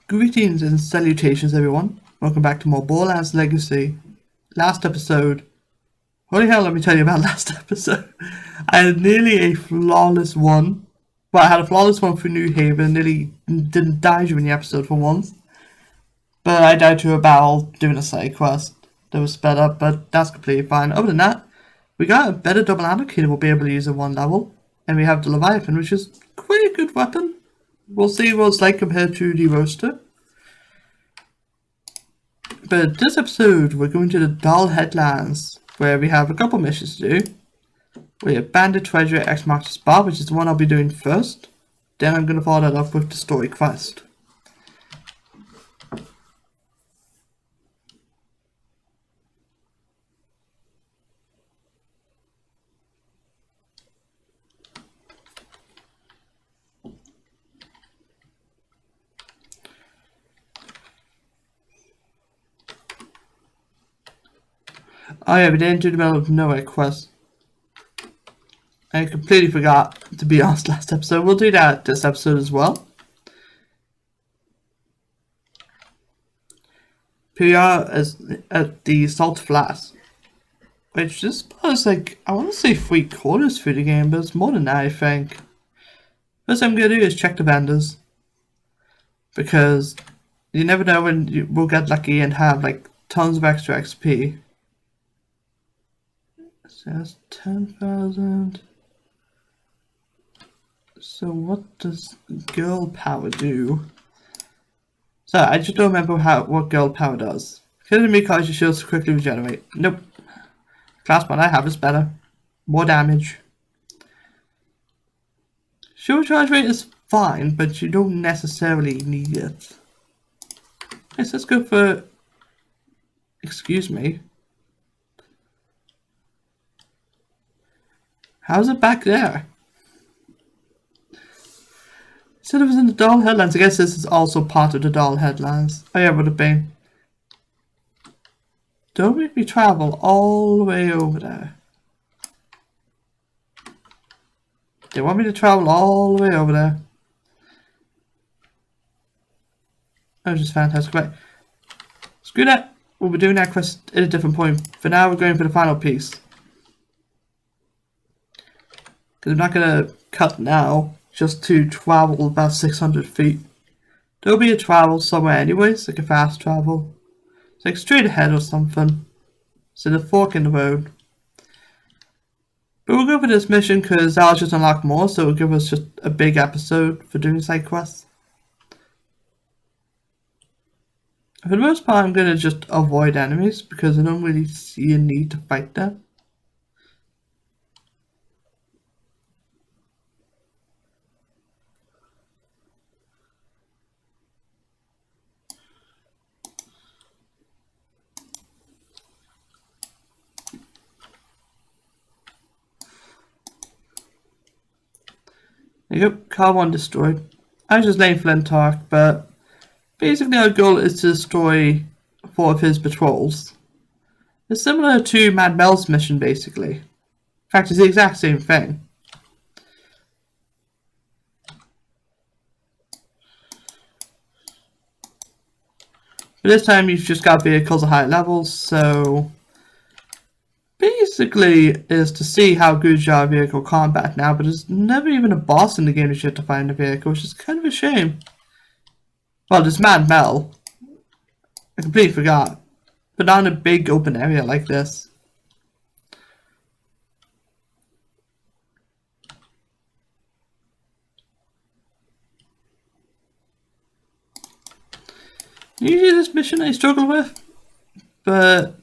Greetings and salutations, everyone. Welcome back to more Borderlands Legacy. Last episode. Holy hell, let me tell you about last episode. I had nearly a flawless one. Well, I had a flawless one for New Haven. Nearly didn't die during the episode for once. But I died to a barrel doing a side quest that was sped up, but that's completely fine. Other than that, we got a better double allocator we'll be able to use at one level. And we have the Leviathan, which is quite a good weapon. We'll see what it's like compared to the Roaster. But this episode, we're going to the Dull Headlands, where we have a couple missions to do. We have Bandit Treasure X marks the spot, which is the one I'll be doing first. Then I'm going to follow that up with the story quest. Oh yeah, we didn't do the Middle of Nowhere quest. I completely forgot, to be honest, last episode. We'll do that this episode as well. Here we are at the Salt Flats. Which is like, I want to say 3/4 through the game, but it's more than that, I think. First thing I'm going to do is check the vendors. Because you never know when we'll get lucky and have like tons of extra XP. It says 10,000. So what does girl power do? So I just don't remember what girl power does. Killing me causes your shields to quickly regenerate. Nope. Class one I have is better. More damage. Shield charge rate is fine, but you don't necessarily need it. Yes, let's go for... Excuse me. How's it back there? Said it was in the Dull Headlands. I guess this is also part of the Dull Headlands. Oh yeah, it would have been. Don't make me travel all the way over there. They want me to travel all the way over there. That was just fantastic. Right. Screw that. We'll be doing that quest at a different point. For now, we're going for the final piece. Because I'm not going to cut now. Just to travel about 600 feet. There'll be a travel somewhere anyways, like a fast travel. It's like straight ahead or something. So the fork in the road. But we'll go for this mission because that'll just unlock more, so it'll give us just a big episode for doing side quests. For the most part, I'm going to just avoid enemies because I don't really see a need to fight them. There you go, car 1 destroyed. I was just letting Flint talk, but basically our goal is to destroy 4 of his patrols. It's similar to Mad Mel's mission, basically. In fact, it's the exact same thing. But this time you've just got vehicles at high levels, so... Basically is to see how good you are at vehicle combat now, but there's never even a boss in the game that you have to find a vehicle, which is kind of a shame. Well, there's Mad Mel. I completely forgot. But not in a big open area like this. Usually this mission I struggle with, but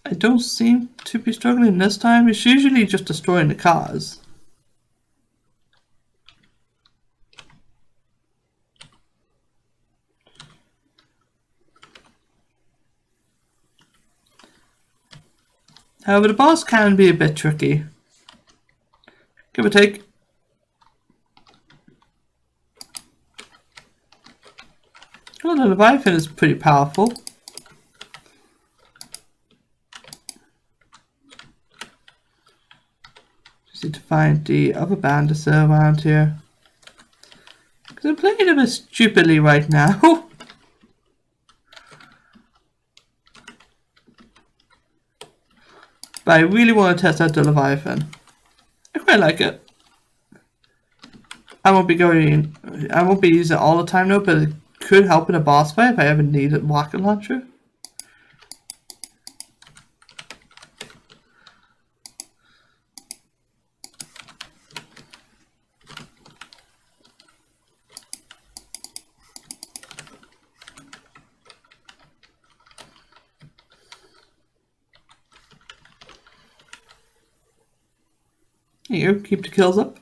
I don't seem to be struggling this time. It's usually just destroying the cars. However, the boss can be a bit tricky. Give or take. Well, the Leviathan is pretty powerful. Just need to find the other bandits around here. I'm playing a bit stupidly right now. But I really want to test out the Leviathan. I quite like it. I won't be using it all the time though, but it could help in a boss fight if I ever need a rocket launcher. There you go, keep the kills up.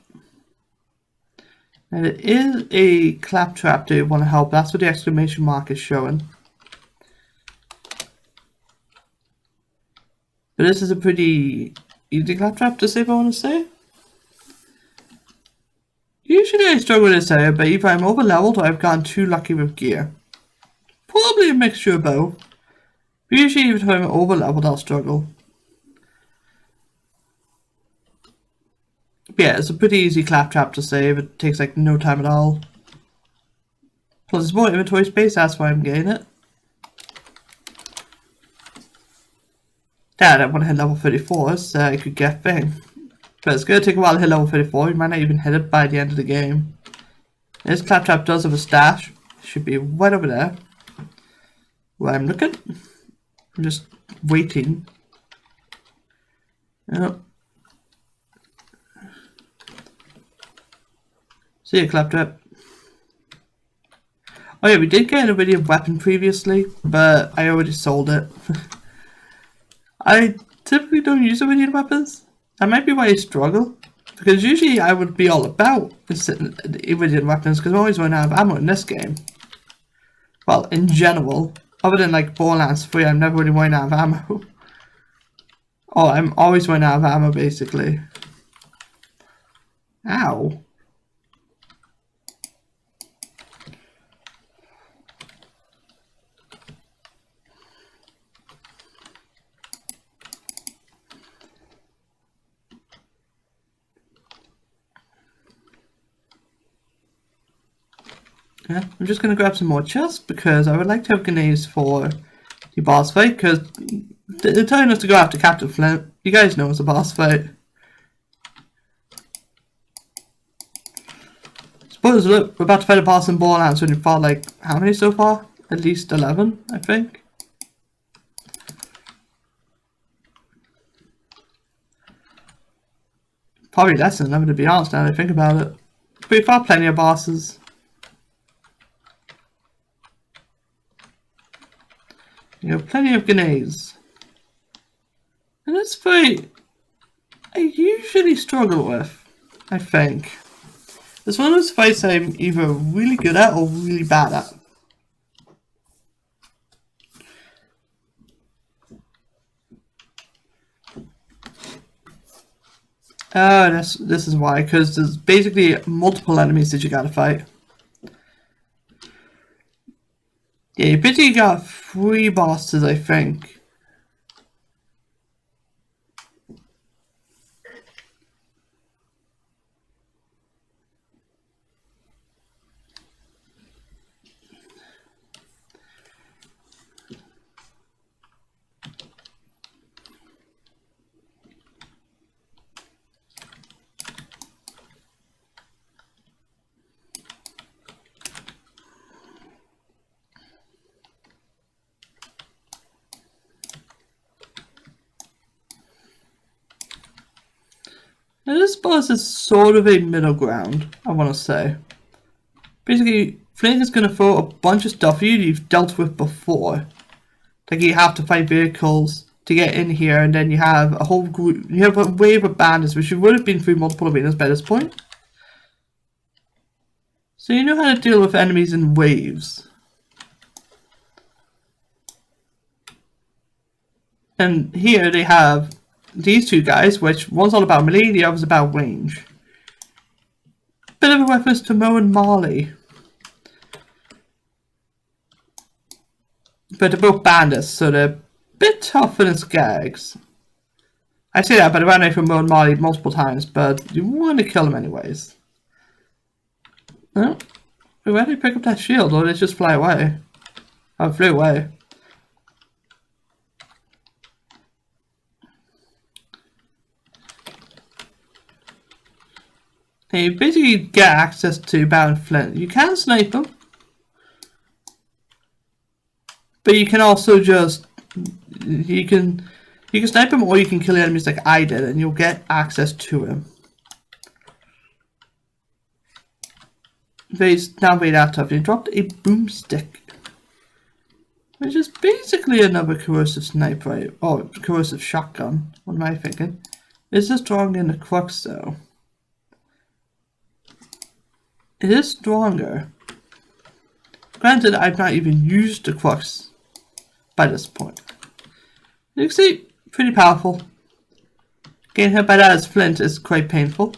And it is a claptrap that you want to help. That's what the exclamation mark is showing. But this is a pretty easy claptrap to save, I want to say. Usually I struggle with this area, but either I'm over leveled or I've gotten too lucky with gear. Probably a mixture of both. But usually even if I'm over leveled I'll struggle. But yeah, it's a pretty easy claptrap to save. It takes like no time at all. Plus it's more inventory space, that's why I'm getting it. Dad, I want to hit level 34 so I could get thing. But it's going to take a while to hit level 34, you might not even hit it by the end of the game. This claptrap does have a stash. It should be right over there. Where I'm looking. I'm just waiting. Yep. See you, claptrap. Oh yeah, we did get an iridium weapon previously, but I already sold it. I typically don't use iridium weapons. That might be why I struggle. Because usually I would be all about the iridium weapons because I'm always running out of ammo in this game. Well, in general. Other than like Borderlands 3, I'm never really running out of ammo. Oh, I'm always running out of ammo basically. Ow. Yeah, I'm just going to grab some more chests because I would like to have grenades for the boss fight because they're telling us to go after Captain Flint. You guys know it's a boss fight. Suppose look, we're about to fight a boss in Borderlands when you fought like, how many so far? At least 11, I think. Probably less than 11 to be honest now that I think about it. But we fought plenty of bosses. You know, plenty of grenades. And this fight, I usually struggle with, I think. It's one of those fights I'm either really good at or really bad at. This is why, because there's basically multiple enemies that you gotta fight. Yeah, you basically got 3 bosses, I think. Now this boss is sort of a middle ground, I want to say. Basically, Flint is going to throw a bunch of stuff you've dealt with before. Like you have to fight vehicles to get in here, and then you have a whole group, you have a wave of bandits, which you would have been through multiple arenas by this point. So you know how to deal with enemies in waves. And here they have these 2 guys, which one's all about melee, the other's about range. Bit of a reference to Mo and Marley. But they're both bandits, so they're a bit tougher than Skags. I say that, but I ran away from Mo and Marley multiple times, but you want to kill them anyways. No? Wait, where did he pick up that shield? Or did it just fly away? Oh, it flew away. And you basically get access to Baron Flint. You can snipe them. But you can also just... You can snipe him, or you can kill enemies like I did, and you'll get access to him. But he's not very that tough. He dropped a boomstick, which is basically another corrosive sniper, right? Oh, corrosive shotgun. What am I thinking? Is this stronger than the crux, though? It is stronger. Granted, I've not even used the crux by this point. You can see, pretty powerful. Getting hit by that as flint is quite painful.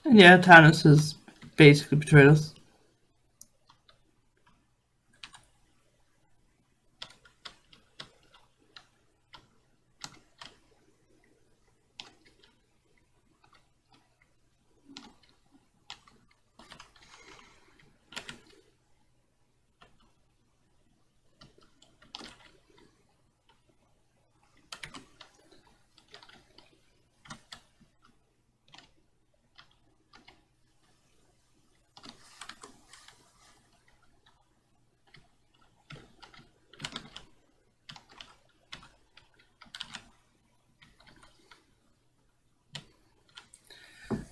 And yeah, Thanos has basically betrayed us.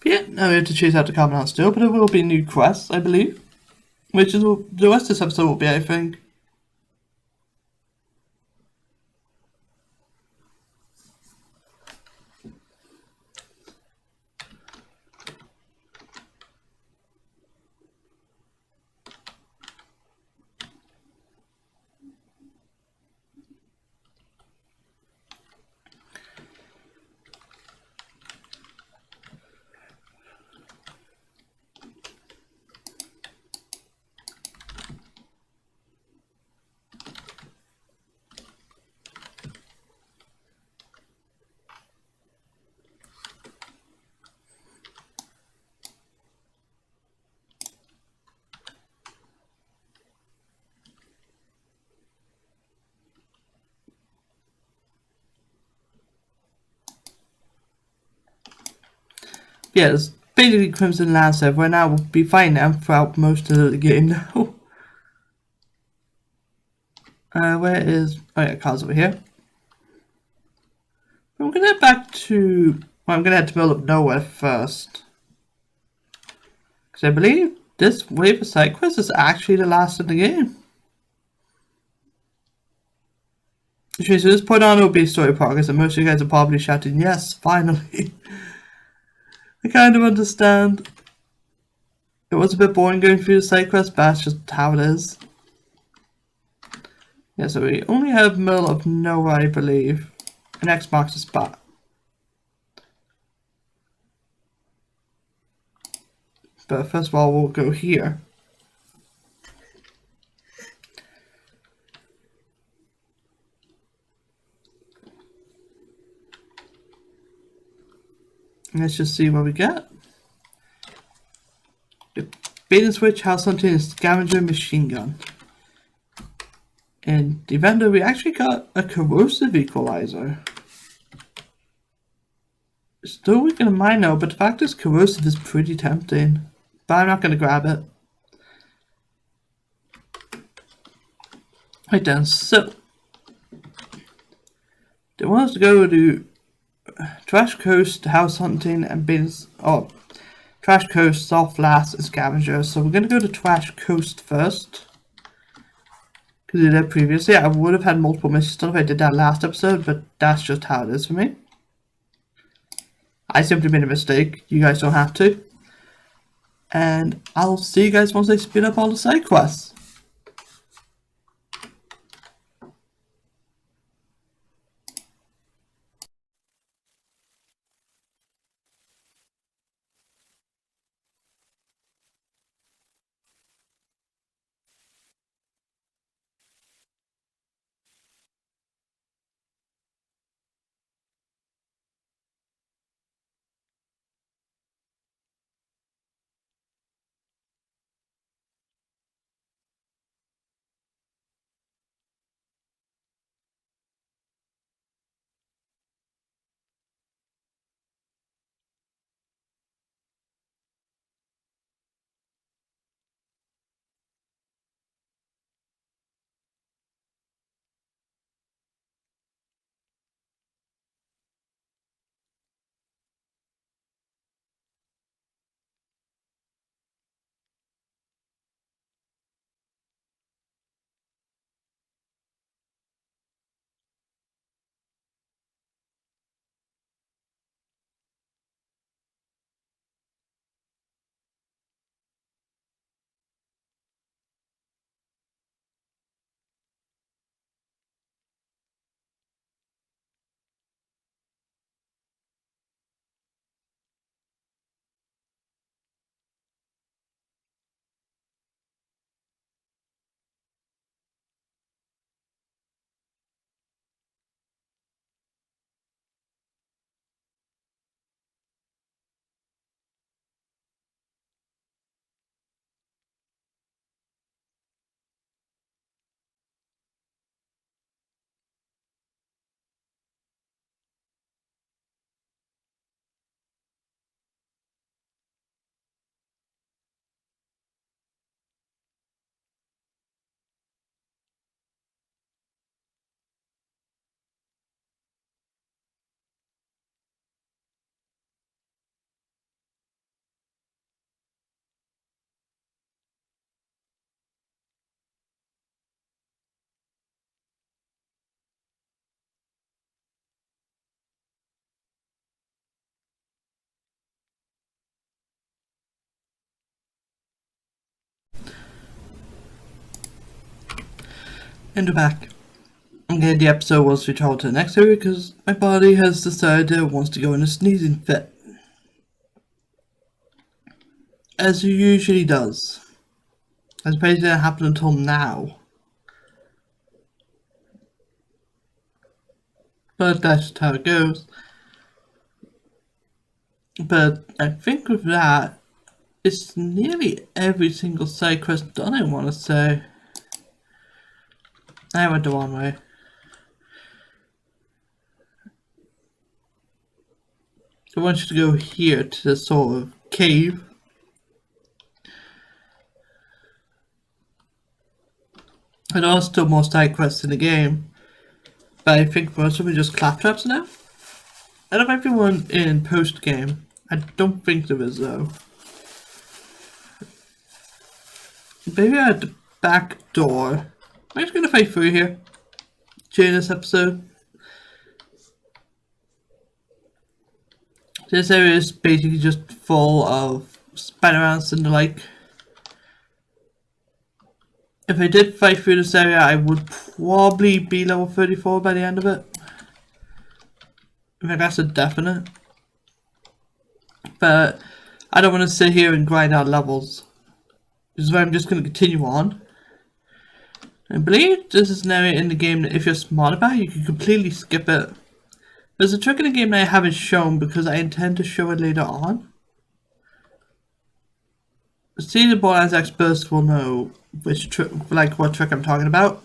Yeah, now we have to choose how to calm down still, but there will be new quests, I believe. Which is the rest of this episode will be, I think. Yeah, there's basically Crimson Lance everywhere now. We'll be fighting them throughout most of the game now. Where is... Oh yeah, car's over here. I'm gonna head back to... Well, I'm gonna head to Middle of Nowhere first. Because I believe this wave of side quests is actually the last of the game. Which means from this point on it will be story progress, and most of you guys are probably shouting, yes, finally. I kind of understand. It was a bit boring going through the side quest, but that's just how it is. Yeah, so we only have Middle of Nowhere, I believe. And X marks the spot. But first of all, we'll go here. Let's just see what we get. The bait and switch has something in scavenger machine gun. In the vendor, we actually got a corrosive equalizer. Still weak in mine now, but the fact is corrosive is pretty tempting. But I'm not going to grab it. Right then, so they want us to go to Trash Coast, house hunting, and bins. Oh, Trash Coast, soft last, and scavenger. So we're going to go to Trash Coast first. Because I did that previously. I would have had multiple missions done if I did that last episode, but that's just how it is for me. I simply made a mistake. You guys don't have to. And I'll see you guys once I spin up all the side quests. And we're back. Okay, the episode was to travel to the next area because my body has decided it wants to go in a sneezing fit. As it usually does. As opposed to didn't happen until now. But that's just how it goes. But I think with that, it's nearly every single side quest done, I want to say. I went the wrong way. I want you to go here to this sort of cave. I know there's still more side quests in the game, but I think most of them are just claptraps now. I don't know if everyone in post game. I don't think there is though. Maybe at the back door. I'm just gonna fight through here during this episode. This area is basically just full of spider ants and the like. If I did fight through this area, I would probably be level 34 by the end of it. I think that's a definite. But I don't want to sit here and grind out levels. This is why I'm just going to continue on. I believe this is an area in the game that if you're smart about it, you can completely skip it. There's a trick in the game that I haven't shown because I intend to show it later on. See, the Borderlands experts will know which trick, like what trick I'm talking about.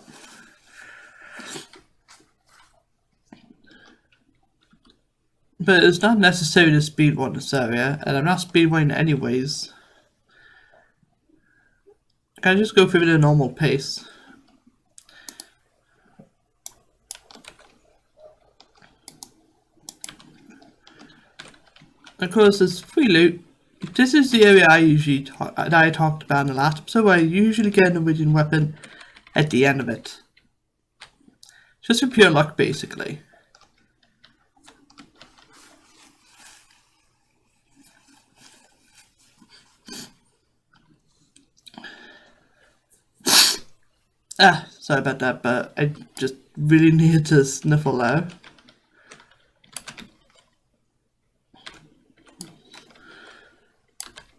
But it's not necessary to speedrun this area, and I'm not speedrunning anyways. I can just go through it at a normal pace. Of course, there's free loot. This is the area that I talked about in the last episode, where I usually get an Iridium weapon at the end of it. Just for pure luck, basically. Sorry about that, but I just really needed to sniffle out.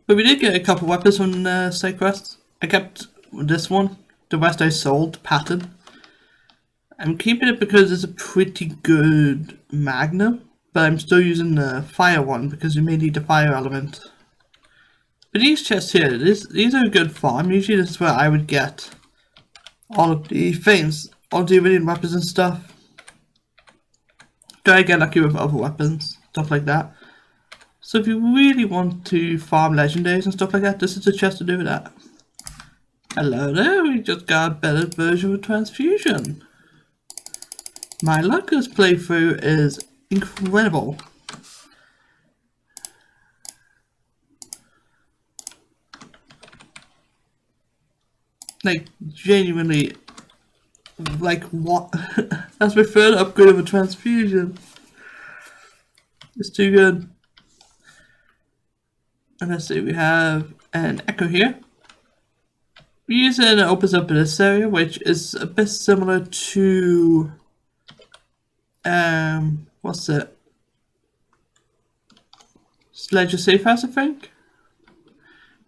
But we did get a couple weapons from side quests. I kept this one. The rest I sold, pattern. I'm keeping it because it's a pretty good magnum, but I'm still using the fire one because you may need the fire element. But these chests here, these are a good farm. Usually this is where I would get all of the things, all the iridium weapons and stuff. Try to get lucky with other weapons, stuff like that. So if you really want to farm legendaries and stuff like that, this is the chest to do that. Hello there, we just got a better version of transfusion. My luck this playthrough is incredible. Like, genuinely, like, what? That's my third upgrade of a transfusion. It's too good. And let's see, we have an echo here. We use it and it opens up this area, which is a bit similar to what's it? Ledger Safe House, I think.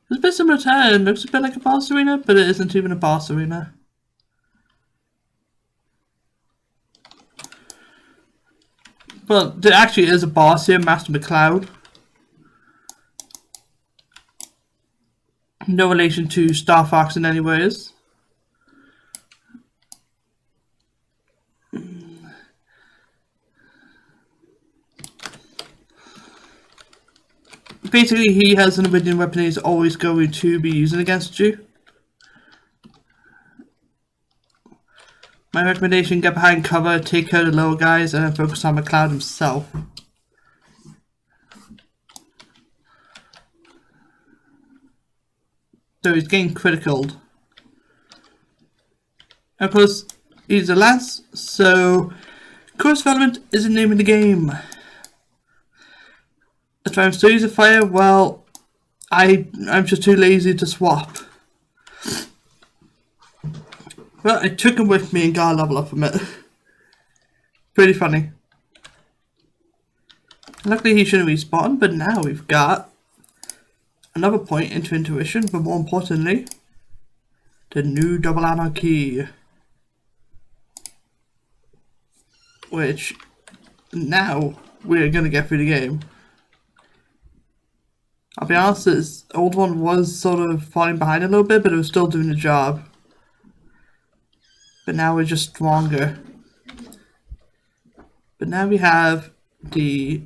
It's a bit similar to that. It looks a bit like a boss arena, but it isn't even a boss arena. But there actually is a boss here, Master McCloud. No relation to Star Fox in any ways. Basically, he has an iridium weapon he's always going to be using against you. My recommendation, get behind cover, take care of the lower guys, and then focus on McCloud himself. So he's getting criticaled. Of course, he's a lance, so course development is the name of the game. If I'm still using fire, well, I'm just too lazy to swap. Well, I took him with me and got a level up from it. Pretty funny. Luckily he shouldn't respawn, but now we've got another point into intuition, but more importantly, the new double ammo key. Which, now, we're going to get through the game. I'll be honest, this old one was sort of falling behind a little bit, but it was still doing the job. But now we're just stronger. But now we have the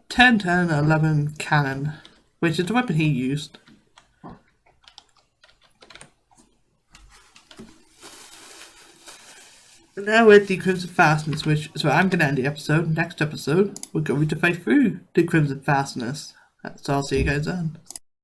10-10-11 cannon, which is the weapon he used. And now we're at the Crimson Fastness, which is where I'm going to end the episode. Next episode, we're going to fight through the Crimson Fastness. So I'll see you guys then.